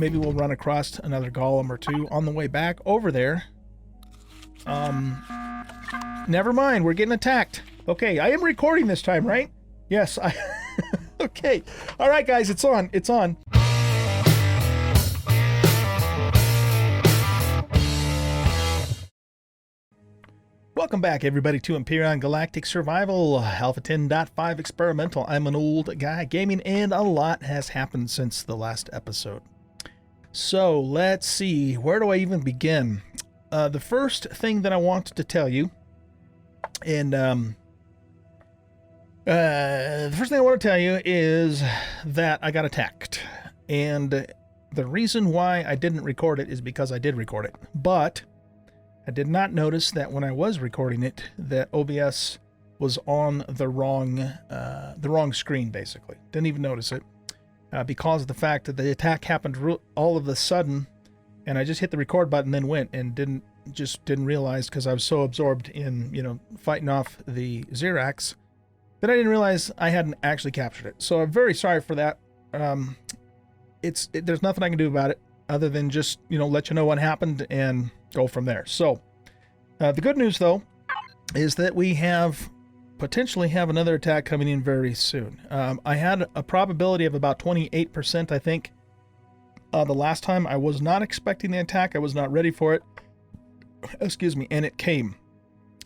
maybe we'll run across another golem or two on the way back over there. Never mind, we're getting attacked. Okay, I am recording this time, right? Yes, I... Okay. All right, guys, it's on. It's on. Welcome back, everybody, to Empyrion Galactic Survival Alpha 10.5 Experimental. I'm an old guy gaming, and a lot has happened since the last episode. So, let's see. Where do I even begin? The first thing that I wanted to tell you, and the first thing I want to tell you is that I got attacked. And the reason why I didn't record it is because I did record it. But I did not notice that when I was recording it, that OBS was on the wrong screen, basically. Didn't even notice it because of the fact that the attack happened all of a sudden, and I just hit the record button, then went and didn't realize, because I was so absorbed in fighting off the Zirax, that I didn't realize I hadn't actually captured it. So I'm very sorry for that. There's nothing I can do about it other than just let you know what happened and go from there. So the good news, though, is that we potentially have another attack coming in very soon. I had a probability of about 28%, I think. The last time I was not expecting the attack. I was not ready for it. Excuse me. And it came.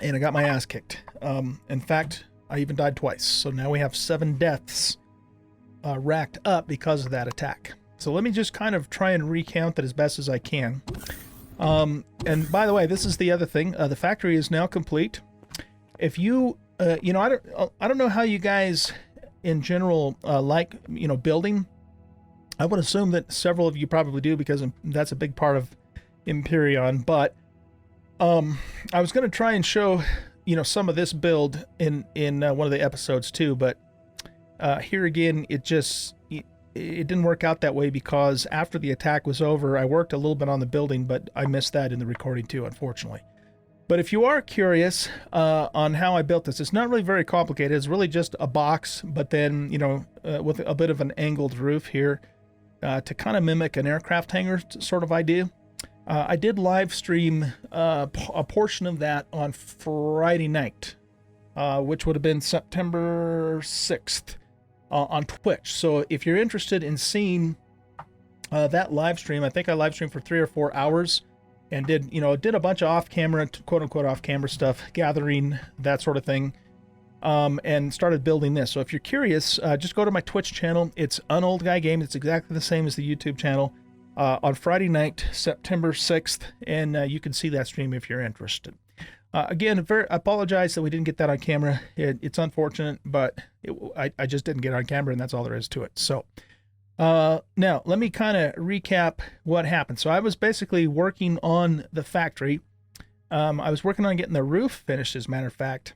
And I got my ass kicked. In fact, I even died twice. So now we have 7 deaths racked up because of that attack. So let me just kind of try and recount it as best as I can. And by the way, this is the other thing. The factory is now complete. If you, I don't know how you guys in general like, building. I would assume that several of you probably do, because that's a big part of Empyrion. But I was going to try and show, some of this build in one of the episodes too. But here again, it didn't work out that way, because after the attack was over, I worked a little bit on the building, but I missed that in the recording too, unfortunately. But if you are curious on how I built this, it's not really very complicated. It's really just a box, but then, with a bit of an angled roof here to kind of mimic an aircraft hangar sort of idea. I did live stream a portion of that on Friday night, which would have been September 6th. On Twitch. So if you're interested in seeing that live stream, I think I live streamed for 3 or 4 hours and did a bunch of off-camera, quote-unquote off-camera stuff, gathering, that sort of thing, and started building this. So if you're curious, just go to my Twitch channel. It's an OldGuy Game. It's exactly the same as the YouTube channel on Friday night, September 6th, and you can see that stream if you're interested. Again, I apologize that we didn't get that on camera. It's unfortunate, but I just didn't get it on camera, and that's all there is to it. So now let me kind of recap what happened. So I was basically working on the factory. I was working on getting the roof finished, as a matter of fact,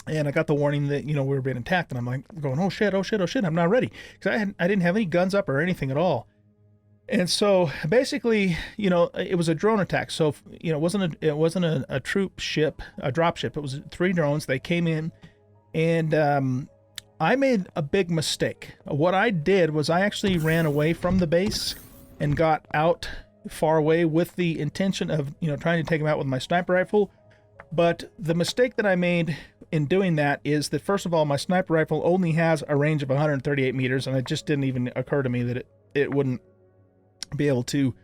and I got the warning that we were being attacked, and I'm like going, oh shit, I'm not ready, because I didn't have any guns up or anything at all. And so basically, it was a drone attack. So, it wasn't a troop ship, a drop ship. It was 3 drones. They came in, and I made a big mistake. What I did was I actually ran away from the base and got out far away with the intention of, trying to take them out with my sniper rifle. But the mistake that I made in doing that is that, first of all, my sniper rifle only has a range of 138 meters, and it just didn't even occur to me that it wouldn't be able to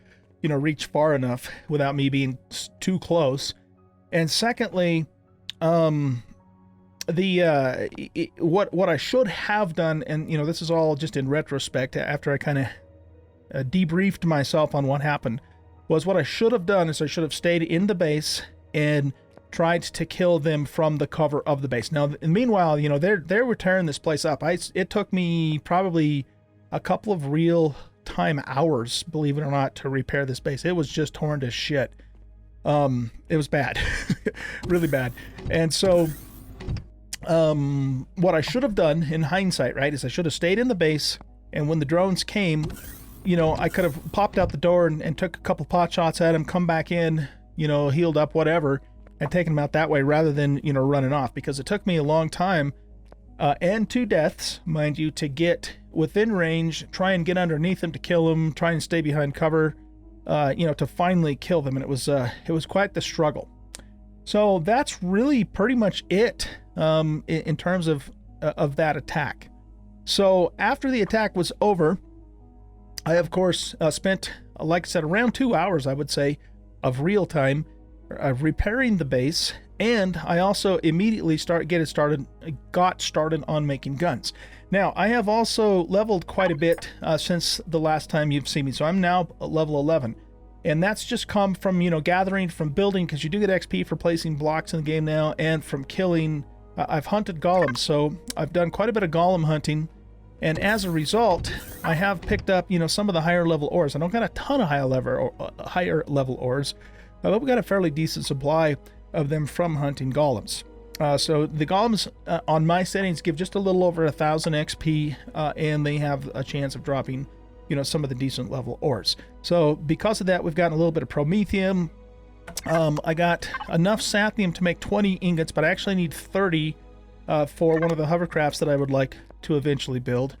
reach far enough without me being too close. And secondly, what I should have done, and this is all just in retrospect after I kind of debriefed myself on what happened, was what I should have done is I should have stayed in the base and tried to kill them from the cover of the base. Now meanwhile, they were tearing this place up. It took me probably a couple of real time hours, believe it or not, to repair this base. It was just torn to shit. It was bad. Really bad. And so what I should have done in hindsight, right, is I should have stayed in the base, and when the drones came, I could have popped out the door and took a couple pot shots at him, come back in, healed up, whatever, and taken him out that way rather than, running off, because it took me a long time and 2 deaths, mind you, to get within range, try and get underneath them to kill them, try and stay behind cover, to finally kill them. And it was quite the struggle. So that's really pretty much it in terms of that attack. So after the attack was over, I, of course, spent, like I said, around 2 hours, I would say, of real time repairing the base. And I also immediately got started on making guns. Now, I have also leveled quite a bit since the last time you've seen me. So I'm now level 11. And that's just come from, gathering from building, because you do get XP for placing blocks in the game now, and from killing. I've hunted golems, so I've done quite a bit of golem hunting. And as a result, I have picked up, some of the higher level ores. I don't got a ton of higher level ores, but we've got a fairly decent supply of them from hunting golems. So the golems on my settings give just a little over 1,000 XP, and they have a chance of dropping, some of the decent level ores. So because of that, we've gotten a little bit of promethium. I got enough sathium to make 20 ingots, but I actually need 30 for one of the hovercrafts that I would like to eventually build.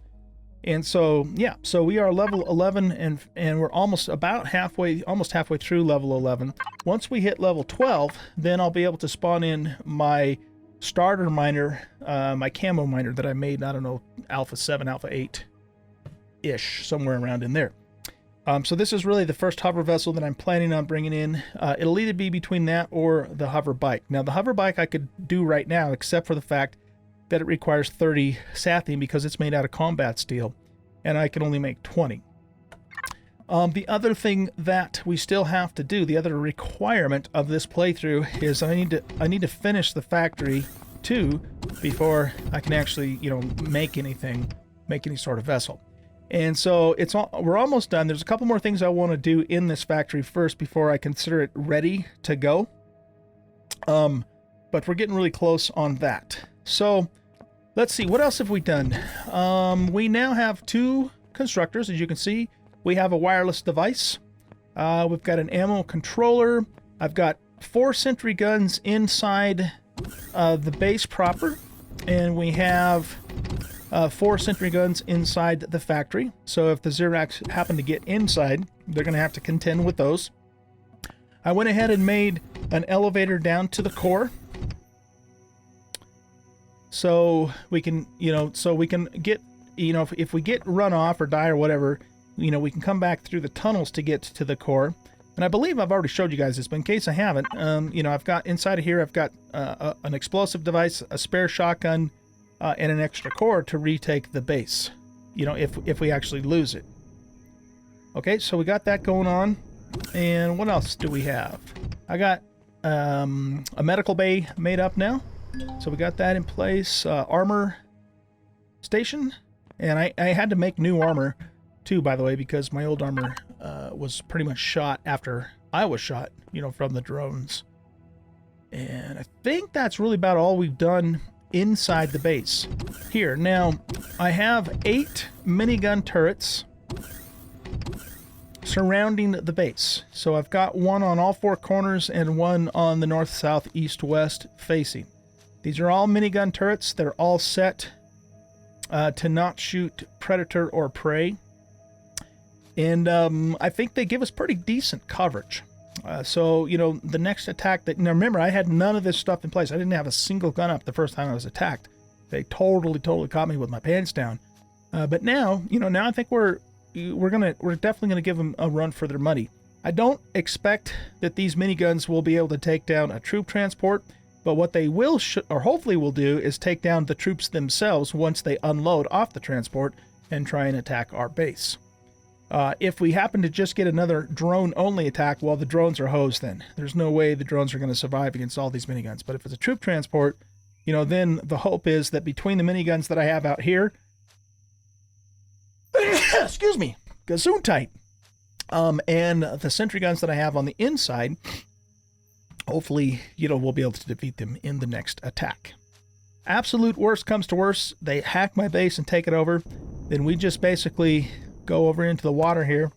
And so, yeah, so we are level 11, and we're almost halfway through level 11. Once we hit level 12, then I'll be able to spawn in my starter miner, my camo miner that I made, I don't know, Alpha 7, Alpha 8-ish, somewhere around in there. So this is really the first hover vessel that I'm planning on bringing in. It'll either be between that or the hover bike. Now, the hover bike I could do right now, except for the fact that it requires 30 sathium because it's made out of combat steel, and I can only make 20. The other thing that we still have to do, the other requirement of this playthrough, is I need to finish the factory too before I can actually, make any sort of vessel. And so we're almost done. There's a couple more things I want to do in this factory first before I consider it ready to go. But we're getting really close on that. So let's see, what else have we done? We now have 2 constructors, as you can see. We have a wireless device. We've got an ammo controller. I've got 4 sentry guns inside the base proper. And we have 4 sentry guns inside the factory. So if the Zirax happen to get inside, they're going to have to contend with those. I went ahead and made an elevator down to the core. So we can, get, if we get run off or die or whatever, we can come back through the tunnels to get to the core. And I believe I've already showed you guys this, but in case I haven't, I've got inside of here, I've got an explosive device, a spare shotgun, and an extra core to retake the base, if we actually lose it. Okay, so we got that going on. And what else do we have? I got a medical bay made up now. So we got that in place. Armor station. And I had to make new armor too, by the way, because my old armor was pretty much shot after I was shot, from the drones. And I think that's really about all we've done inside the base. Here, now, I have 8 minigun turrets surrounding the base. So I've got one on all 4 corners and one on the north, south, east, west facing. These are all minigun turrets. They're all set to not shoot predator or prey. And I think they give us pretty decent coverage. So, the next attack now remember, I had none of this stuff in place. I didn't have a single gun up the first time I was attacked. They totally caught me with my pants down. But now, now I think we're definitely gonna give them a run for their money. I don't expect that these miniguns will be able to take down a troop transport, but what they will, or hopefully will do, is take down the troops themselves once they unload off the transport and try and attack our base. If we happen to just get another drone-only attack, well, the drones are hosed then. There's no way the drones are going to survive against all these miniguns. But if it's a troop transport, then the hope is that between the miniguns that I have out here, excuse me, Gesundheit, and the sentry guns that I have on the inside, hopefully, we'll be able to defeat them in the next attack. Absolute worst comes to worst, they hack my base and take it over, then we just basically go over into the water here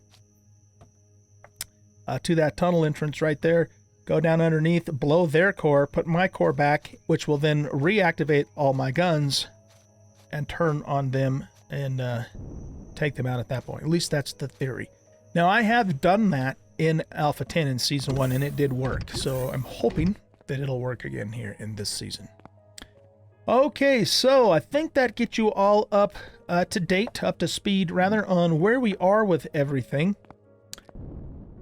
to that tunnel entrance right there, go down underneath, blow their core, put my core back, which will then reactivate all my guns and turn on them and take them out at that point. At least that's the theory. Now, I have done that in Alpha 10 in Season 1, and it did work. So I'm hoping that it'll work again here in this season. Okay, so I think that gets you all up to date, up to speed, rather, on where we are with everything.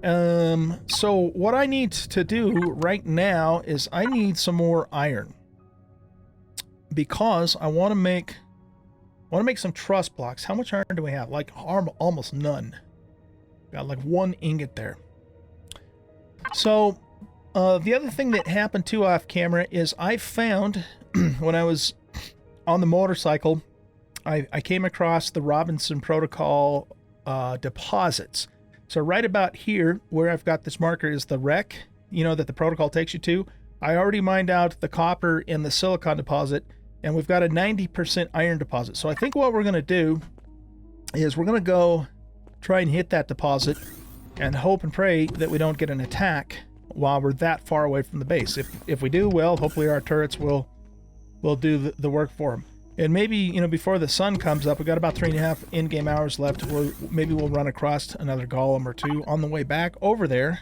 So what I need to do right now is I need some more iron. Because I want to make some truss blocks. How much iron do we have? Like almost none. Got like 1 ingot there. So the other thing that happened too off camera is I found when I was on the motorcycle, I came across the Robinson Protocol deposits. So right about here where I've got this marker is the wreck, you know, that the protocol takes you to. I already mined out the copper and the silicon deposit, and we've got a 90% iron deposit. So I think what we're going to do is we're going to go try and hit that deposit and hope and pray that we don't get an attack while we're that far away from the base. If we do, well, hopefully our turrets will do the work for them. And maybe, you know, before the sun comes up, we've got about 3.5 in-game hours left. Maybe we'll run across another golem or two on the way back over there.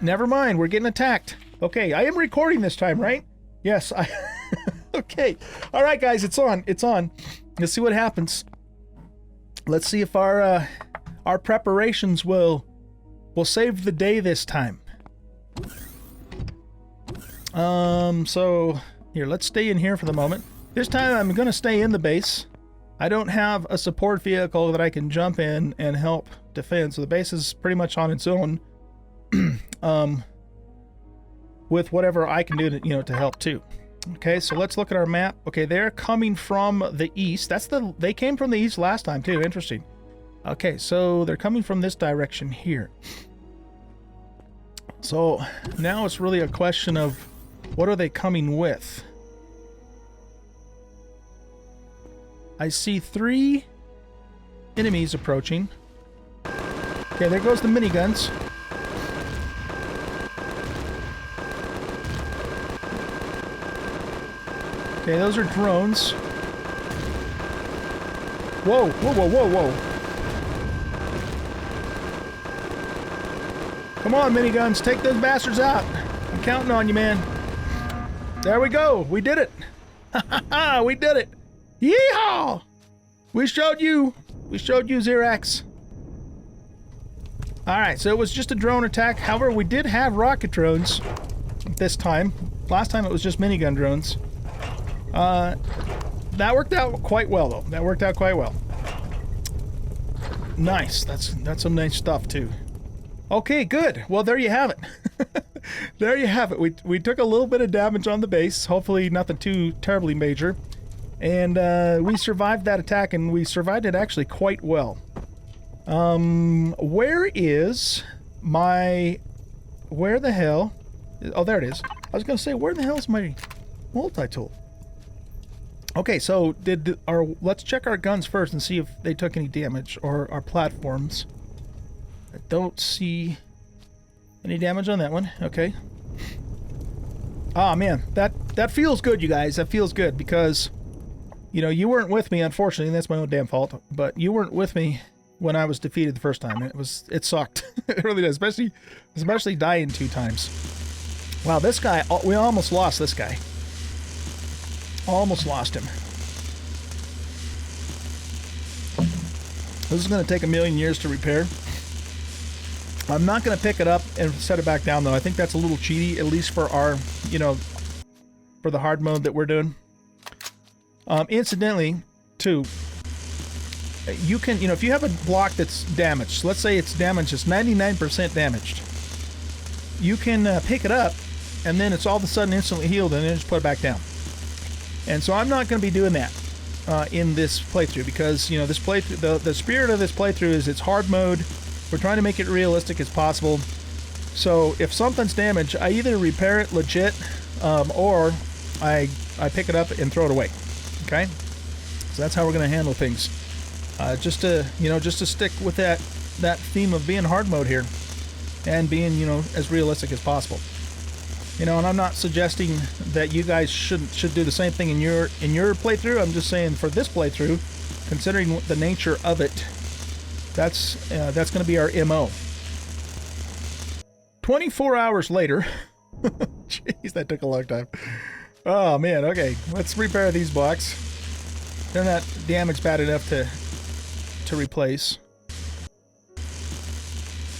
Never mind, we're getting attacked. Okay, I am recording this time, right? Yes, okay. All right, guys, it's on. It's on. Let's see what happens. Let's see if our preparations will save the day this time. So here, let's stay in here for the moment. This time I'm going to stay in the base. I don't have a support vehicle that I can jump in and help defend, so the base is pretty much on its own. With whatever I can do to, you know, to help too. Okay, so let's look at our map. Okay, they're coming from the east. They came from the east last time too. Interesting. Okay, so they're coming from this direction here. So now it's really a question of what are they coming with? I see 3 enemies approaching. Okay, there goes the miniguns. Okay, those are drones. Whoa, whoa, whoa, whoa, whoa. Come on, miniguns, take those bastards out. I'm counting on you, man. There we go. We did it. We did it. Yeehaw! We showed you. We showed you, Zirax. Alright, so it was just a drone attack. However, we did have rocket drones this time. Last time it was just minigun drones. That worked out quite well, though. That worked out quite well. Nice. That's some nice stuff, too. Okay, good. Well, there you have it. There you have it. We took a little bit of damage on the base. Hopefully nothing too terribly major. And we survived that attack, and we survived it actually quite well. Where the hell? Oh, there it is. I was going to say, where the hell is my multi-tool? Okay, so let's check our guns first and see if they took any damage, or our platforms. I don't see any damage on that one. Okay. Ah, man, that feels good, you guys. That feels good because, you know, you weren't with me, unfortunately, and that's my own damn fault, but you weren't with me when I was defeated the first time. It sucked. It really does, especially dying 2 times. Wow, this guy, we almost lost this guy. Almost lost him. This is going to take 1,000,000 years to repair. I'm not going to pick it up and set it back down, though. I think that's a little cheaty, at least for our, you know, for the hard mode that we're doing. Incidentally, too, you can, you know, if you have a block that's damaged, so let's say it's damaged, it's 99% damaged, you can pick it up, and then it's all of a sudden instantly healed, and then just put it back down. And so I'm not going to be doing that in this playthrough, because, you know, this playthrough, the spirit of this playthrough is it's hard mode. We're trying to make it realistic as possible. So if something's damaged, I either repair it legit, or I pick it up and throw it away. Okay, so that's how we're going to handle things. Just to stick with that theme of being hard mode here, and being, you know, as realistic as possible. You know, and I'm not suggesting that you guys should do the same thing in your playthrough. I'm just saying for this playthrough, considering the nature of it, that's going to be our MO. 24 hours later. Jeez, that took a long time. Oh man, okay. Let's repair these blocks. They're not damaged bad enough to replace.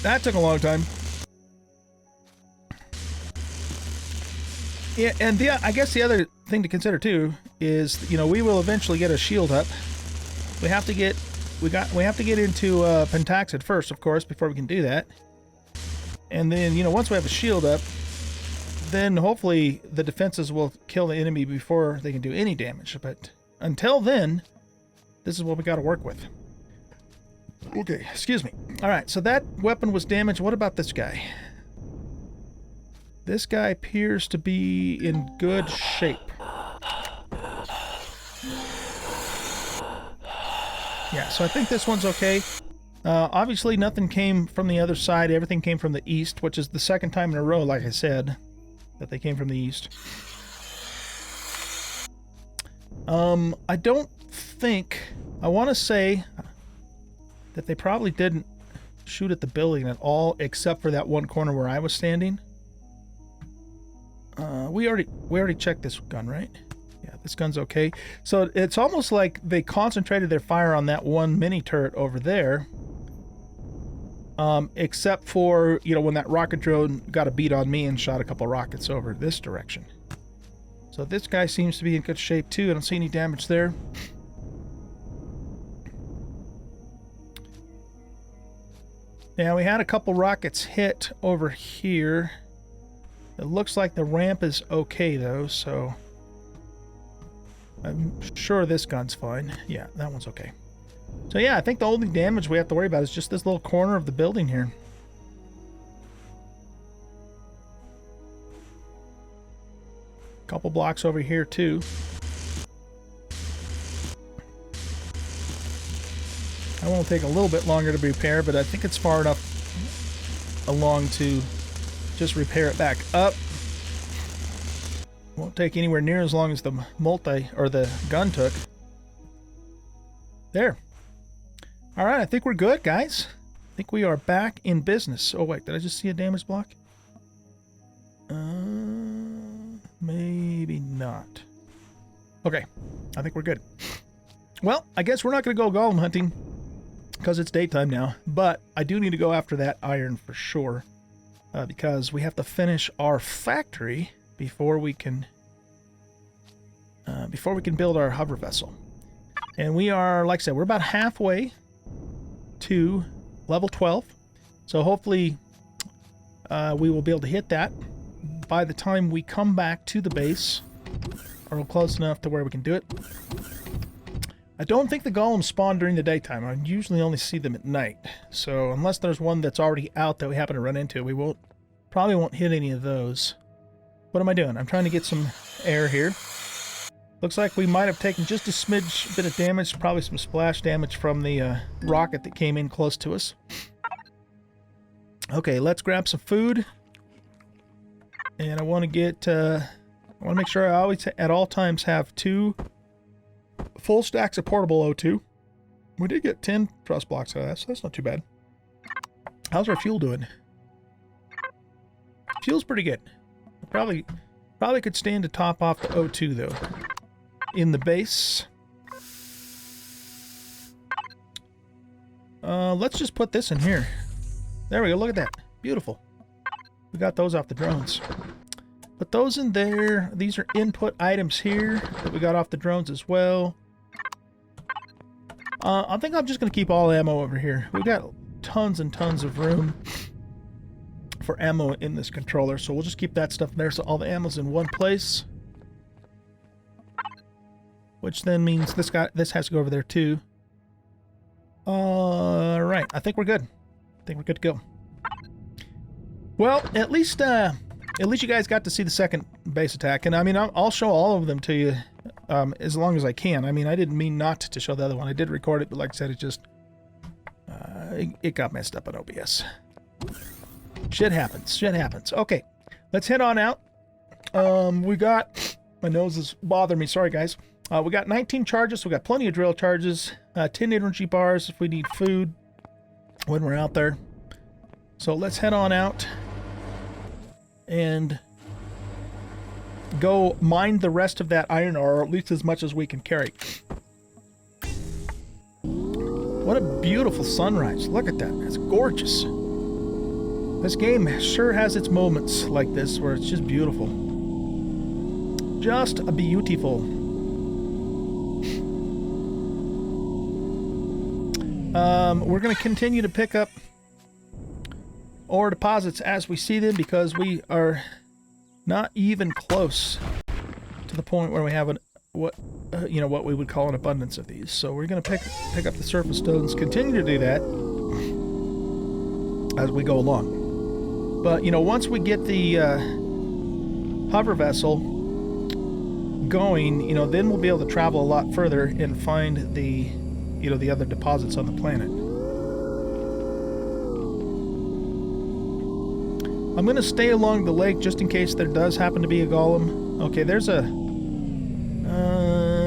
That took a long time. Yeah, and I guess the other thing to consider too is, you know, we will eventually get a shield up. We have to get into Pentaxid first, of course, before we can do that. And then, you know, once we have a shield up, then hopefully the defenses will kill the enemy before they can do any damage. But until then, this is what we got to work with. Okay, excuse me. All right, so that weapon was damaged. What about this guy? This guy appears to be in good shape. Yeah, so I think this one's okay. Obviously, nothing came from the other side. Everything came from the east, which is the second time in a row, like I said, that they came from the east. I don't think... I want to say that they probably didn't shoot at the building at all, except for that one corner where I was standing. We already checked this gun, right? Yeah, this gun's okay. So it's almost like they concentrated their fire on that one mini turret over there. Except for, you know, when that rocket drone got a beat on me and shot a couple rockets over this direction. So this guy seems to be in good shape too. I don't see any damage there. Yeah, we had a couple rockets hit over here. It looks like the ramp is okay though, so I'm sure this gun's fine. Yeah, that one's okay. So yeah, I think the only damage we have to worry about is just this little corner of the building here. Couple blocks over here too. That will take a little bit longer to repair, but I think it's far enough along to just repair it back up. Won't take anywhere near as long as the the gun took. There. All right, I think we're good, guys. I think we are back in business. Oh wait, did I just see a damage block? Maybe not. Okay, I think we're good. Well, I guess we're not going to go golem hunting because it's daytime now, but I do need to go after that iron for sure. Because we have to finish our factory before we can build our hover vessel. And we are, like I said, we're about halfway to level 12. So hopefully we will be able to hit that by the time we come back to the base, or close enough to where we can do it. I don't think the golems spawn during the daytime. I usually only see them at night. So unless there's one that's already out that we happen to run into, we probably won't hit any of those. What am I doing? I'm trying to get some air here. Looks like we might have taken just a smidge bit of damage, probably some splash damage from the rocket that came in close to us. Okay, let's grab some food. And I want to make sure I always, at all times, have 2 full stacks of portable O2. We did get 10 truss blocks out of that, so that's not too bad. How's our fuel doing? Fuel's pretty good. Probably could stand to top off the O2 though. In the base. Let's just put this in here. There we go, look at that. Beautiful. We got those off the drones. Put those in there. These are input items here that we got off the drones as well. I think I'm just going to keep all ammo over here. We got tons and tons of room for ammo in this controller, so we'll just keep that stuff there so all the ammo's in one place. Which then means this has to go over there too. Alright, I think we're good. I think we're good to go. Well, at least you guys got to see the second base attack, and I mean, I'll show all of them to you as long as I can. I mean, I didn't mean not to show the other one. I did record it, but like I said, it just it got messed up on OBS. Shit happens. Shit happens. Okay, let's head on out. We got, my nose is bothering me. Sorry, guys. We got 19 charges. So we got plenty of drill charges. 10 energy bars if we need food when we're out there. So let's head on out and go mine the rest of that iron ore, or at least as much as we can carry. What a beautiful sunrise. Look at that. It's gorgeous. This game sure has its moments like this where it's just beautiful. Just beautiful. We're going to continue to pick up ore deposits as we see them, because we are not even close to the point where we have what we would call an abundance of these. So we're going to pick up the surface stones, continue to do that as we go along. But once we get the hover vessel going, then we'll be able to travel a lot further and find the the other deposits on the planet. I'm going to stay along the lake just in case there does happen to be a golem. Okay, there's a... I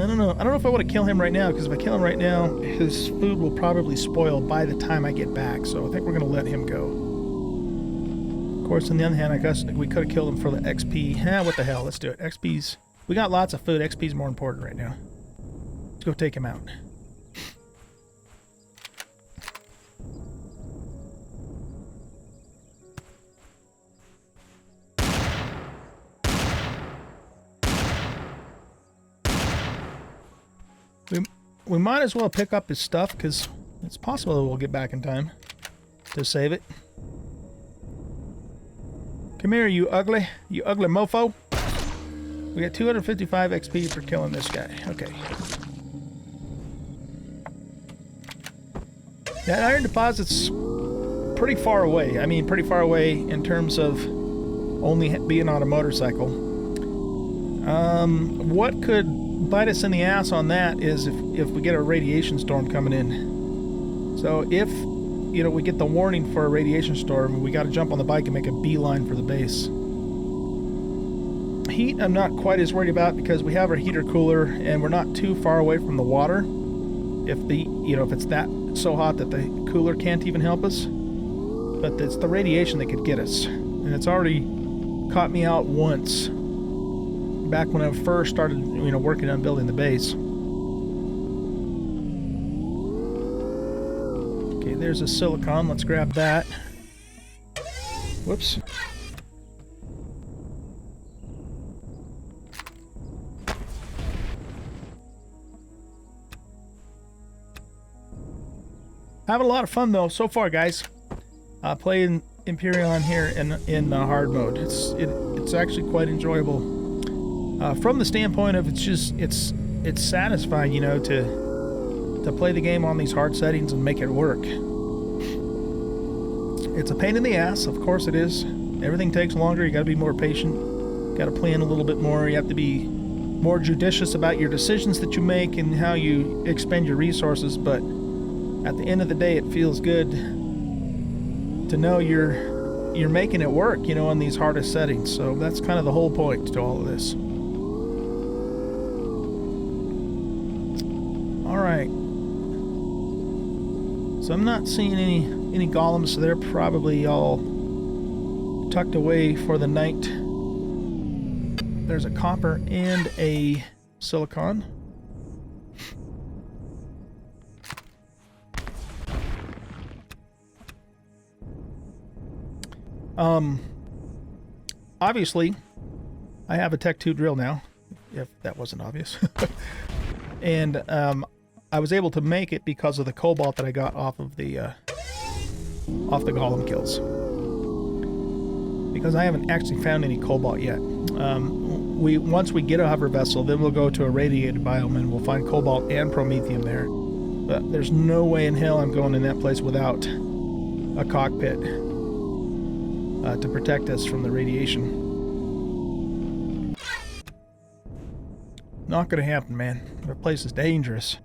don't know if I want to kill him right now, because if I kill him right now, his food will probably spoil by the time I get back. So I think we're going to let him go. Of course, on the other hand, I guess we could have killed him for the XP. What the hell? Let's do it. XP's... We got lots of food. XP's more important right now. Let's go take him out. We might as well pick up his stuff, because it's possible we'll get back in time to save it. Come here, you ugly mofo. We got 255 XP for killing this guy. Okay. That iron deposit's pretty far away. I mean, pretty far away in terms of only being on a motorcycle. What could bite us in the ass on that is if we get a radiation storm coming in. So if we get the warning for a radiation storm, we got to jump on the bike and make a beeline for the base. Heat I'm not quite as worried about, because we have our heater cooler and we're not too far away from the water. If if it's that so hot that the cooler can't even help us, but it's the radiation that could get us, and it's already caught me out once. Back when I first started, working on building the base. Okay, there's a silicon. Let's grab that. Whoops. Having a lot of fun though so far, guys. Playing Empyrion here in hard mode. It's actually quite enjoyable. From the standpoint of it's satisfying, to play the game on these hard settings and make it work. It's a pain in the ass, of course it is. Everything takes longer. You got to be more patient. Got to plan a little bit more. You have to be more judicious about your decisions that you make and how you expend your resources. But at the end of the day, it feels good to know you're making it work, on these hardest settings. So that's kind of the whole point to all of this. Alright, so I'm not seeing any golems, so they're probably all tucked away for the night. There's a copper and a silicon. Obviously, I have a Tech 2 drill now, if that wasn't obvious. And I was able to make it because of the cobalt that I got off of the golem kills. Because I haven't actually found any cobalt yet. Once we get a hover vessel, then we'll go to a radiated biome and we'll find cobalt and promethium there. But there's no way in hell I'm going in that place without a cockpit to protect us from the radiation. Not gonna happen, man. The place is dangerous.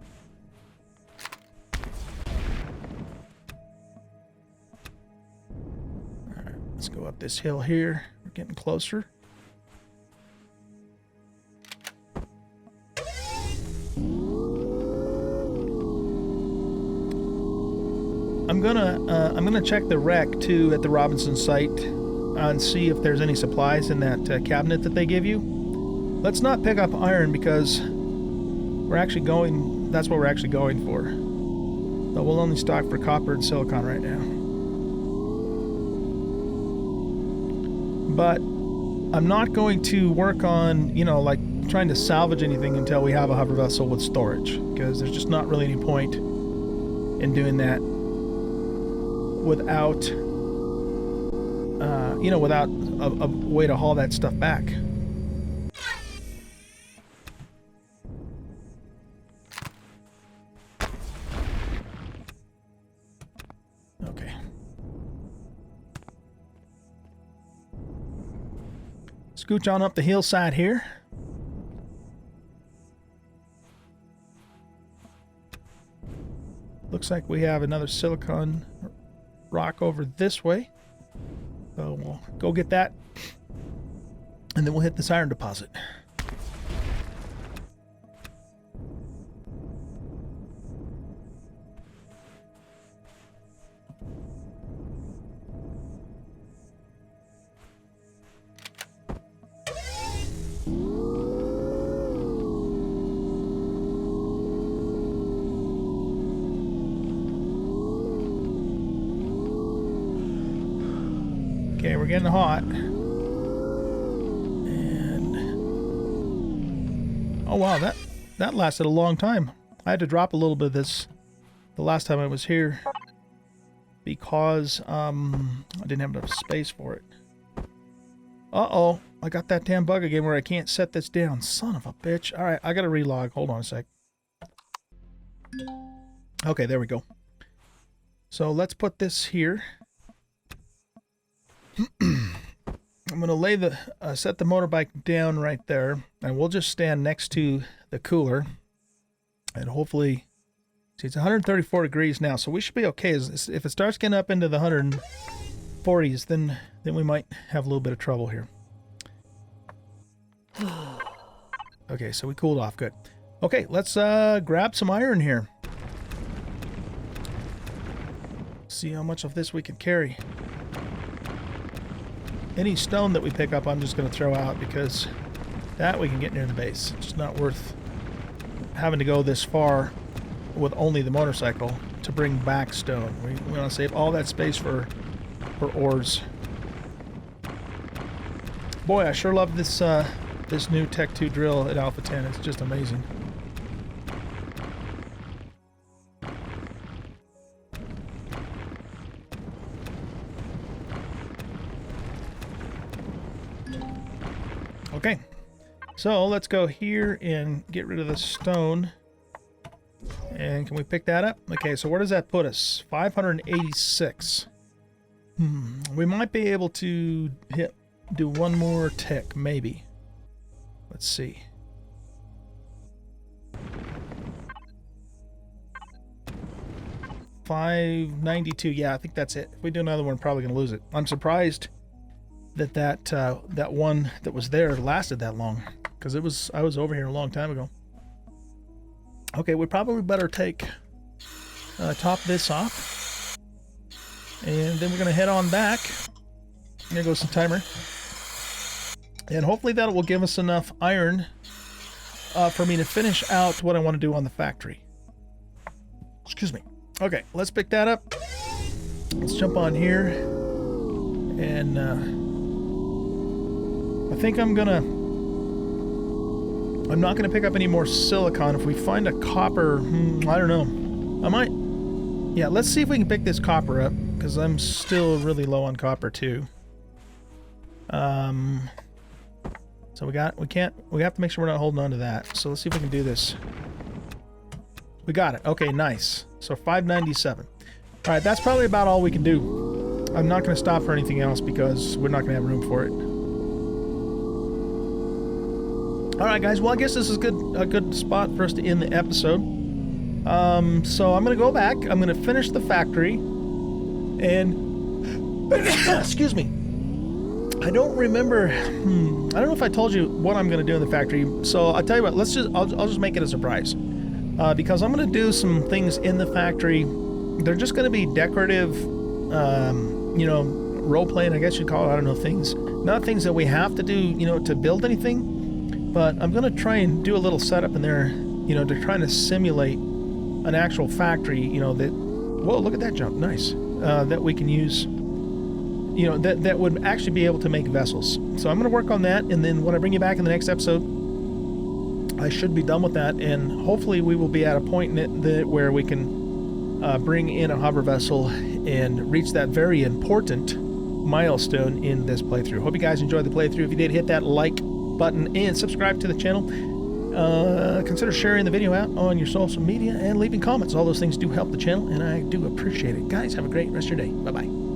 Alright, let's go up this hill here. We're getting closer. I'm gonna check the wreck too at the Robinson site and see if there's any supplies in that cabinet that they give you. Let's not pick up iron because we're actually going. That's what we're actually going for. So we'll only stock for copper and silicon right now. But I'm not going to work on, you know, like trying to salvage anything until we have a hover vessel with storage, because there's just not really any point in doing that without, you know, without a way to haul that stuff back. Okay. Scooch on up the hillside here. Looks like we have another silicon rock over this way. So we'll go get that. And then we'll hit this iron deposit. Okay, we're getting hot. And oh wow, that lasted a long time. I had to drop a little bit of this the last time I was here because I didn't have enough space for it. Uh-oh, I got that damn bug again where I can't set this down. Son of a bitch. All right, I got to relog. Hold on a sec. Okay, there we go. So let's put this here. I'm going to lay the set the motorbike down right there, and we'll just stand next to the cooler, and hopefully, see, it's 134 degrees now, so we should be okay. If it starts getting up into the 140s, then we might have a little bit of trouble here. Okay, so we cooled off, good. Okay, let's grab some iron here. See how much of this we can carry. Any stone that we pick up, I'm just going to throw out because that we can get near the base. It's just not worth having to go this far with only the motorcycle to bring back stone. We want to save all that space for ores. Boy, I sure love this this new Tech 2 drill at Alpha 10. It's just amazing. Okay, so let's go here and get rid of the stone. And can we pick that up? Okay, so where does that put us? 586. We might be able to do one more tick, maybe. Let's see. $592. Yeah, I think that's it. If we do another one, we're probably going to lose it. I'm surprised that one that was there lasted that long, because I was over here a long time ago. Okay, we probably better top this off, and then we're gonna head on back. There goes the timer, and hopefully that will give us enough iron for me to finish out what I want to do on the factory. Excuse me. Okay, let's pick that up. Let's jump on here, and I think I'm not gonna pick up any more silicon. If we find a copper, I don't know. I might. Yeah, let's see if we can pick this copper up, because I'm still really low on copper too. So we have to make sure we're not holding on to that. So let's see if we can do this. We got it. Okay, nice. So 597. All right, that's probably about all we can do. I'm not gonna stop for anything else because we're not gonna have room for it. Alright guys, well I guess this is a good spot for us to end the episode. So I'm going to go back, I'm going to finish the factory, and excuse me, I don't remember, I don't know if I told you what I'm going to do in the factory, so I'll tell you what, I'll just make it a surprise. Because I'm going to do some things in the factory. They're just going to be decorative you know, role playing, I guess you'd call it. I don't know, things, not things that we have to do, you know, to build anything, but I'm going to try and do a little setup in there, you know, to try to simulate an actual factory, you know, that, whoa, look at that jump, nice, that we can use, you know, that would actually be able to make vessels. So I'm going to work on that, and then when I bring you back in the next episode, I should be done with that, and hopefully we will be at a point in it where we can bring in a hover vessel and reach that very important milestone in this playthrough. Hope you guys enjoyed the playthrough. If you did, hit that like button and subscribe to the channel. Consider sharing the video out on your social media and leaving comments. All those things do help the channel, and I do appreciate it. Guys, have a great rest of your day. Bye-bye.